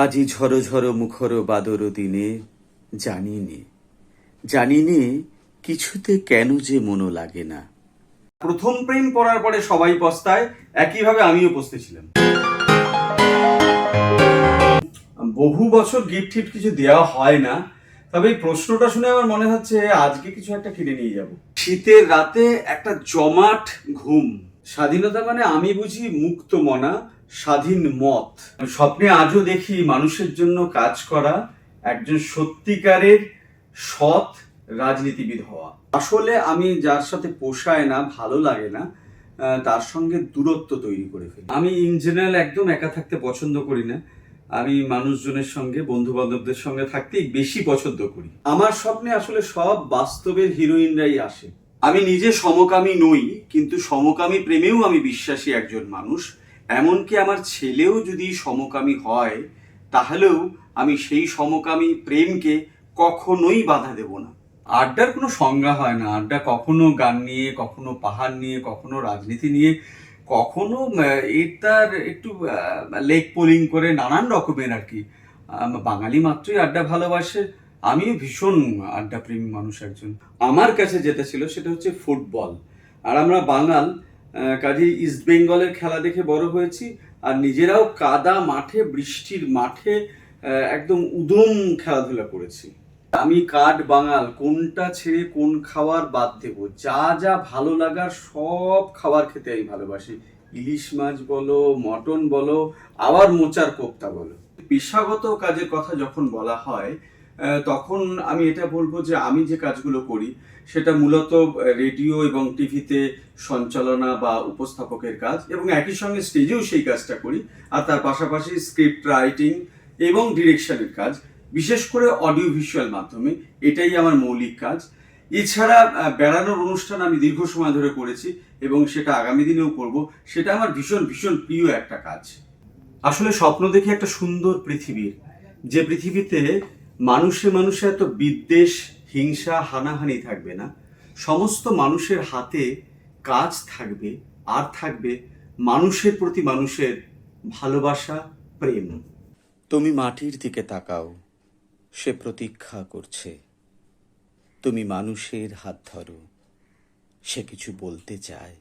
আজি ঝড়ো ঝড়ো মুখর বাদর দিনে জানিনে কিছুতে কেন যে মনো লাগে না। প্রথম প্রেম পড়ার পরে সবাই পস্তায়, একইভাবে আমিও পস্তেছিলাম। বহু বছর গিফট টিফট কিছু দেওয়া হয় না, তবে এই প্রশ্নটা শুনে আমার মনে হচ্ছে আজকে কিছু একটা কিনে নিয়ে যাব। শীতের রাতে একটা জমাট ঘুম। স্বাধীনতা মানে আমি বুঝি মুক্ত মনা, স্বাধীন মত। স্বপ্নে আজও দেখি মানুষের জন্য কাজ করা, একজন সত্যিকারের সৎ রাজনীতিবিদ হওয়া। আসলে আমি যার সাথে পোষায় না, ভালো লাগে না, তার সঙ্গে দূরত্ব তৈরি করে ফেলি। আমি ইন জেনারেল একদম একা থাকতে পছন্দ করি না। আমি মানুষজনের সঙ্গে, বন্ধু বান্ধবদের সঙ্গে থাকতেই বেশি পছন্দ করি। আমার স্বপ্নে আসলে সব বাস্তবের হিরোইনরাই আসে। আমি নিজে সমকামী নই, কিন্তু সমকামী প্রেমেও আমি বিশ্বাসী একজন মানুষ। এমনকি আমার ছেলেও যদি সমকামী হয়, তাহলেও আমি সেই সমকামী প্রেমকে কখনোই বাধা দেব না। আড্ডার কোনো সংজ্ঞা হয় না। আড্ডা কখনো গান নিয়ে, কখনো পাহাড় নিয়ে, কখনো রাজনীতি নিয়ে, কখনো এটার একটু লেগ পোলিং করে, নানান রকমের আর কি। বাঙালি মাত্রই আড্ডা ভালোবাসে। আমিও ভীষণ আড্ডা প্রেমী মানুষ একজন। আমার কাছে যেটা ছিল সেটা হচ্ছে ফুটবল। আর আমরা বাঙাল, কাজেই ইস্ট বেঙ্গলের খেলা দেখে বড় হয়েছি। আর নিজেরাও কাদা মাঠে, বৃষ্টির মাঠে একদম উদম খেলাধুলা করেছি। আমি কাঠ বাঙাল, কোনটা ছেড়ে কোন খাবার বাদ দেব? যা যা ভালো লাগার সব খাবার খেতে আমি ভালোবাসি। ইলিশ মাছ বলো, মটন বলো, আবার মোচার কোপ্তা বলো। পেশাগত কাজের কথা যখন বলা হয়, তখন আমি এটা বলবো যে আমি যে কাজগুলো করি সেটা মূলত রেডিও এবং টিভিতে সঞ্চালনা বা উপস্থাপকের কাজ, এবং একই সঙ্গে স্টেজেও সেই কাজটা করি। আর তার পাশাপাশি স্ক্রিপ্ট রাইটিং এবং ডিরেকশনের কাজ, বিশেষ করে অডিও ভিজুয়াল মাধ্যমে। এটাই আমার মৌলিক কাজ। এছাড়া বেড়ানোর অনুষ্ঠান আমি দীর্ঘ সময় ধরে করেছি এবং সেটা আগামী দিনেও করব। সেটা আমার ভীষণ ভীষণ প্রিয় একটা কাজ। আসলে স্বপ্ন দেখি একটা সুন্দর পৃথিবীর, যে পৃথিবীতে মানুষে মানুষে এত বিদ্বেষ, হিংসা, হানাহানি থাকবে না। সমস্ত মানুষের হাতে কাজ থাকবে, আর থাকবে মানুষের প্রতি মানুষের ভালোবাসা, প্রেম। তুমি মাটির দিকে তাকাও, সে প্রতীক্ষা করছে। তুমি মানুষের হাত ধরো, সে কিছু বলতে চায়।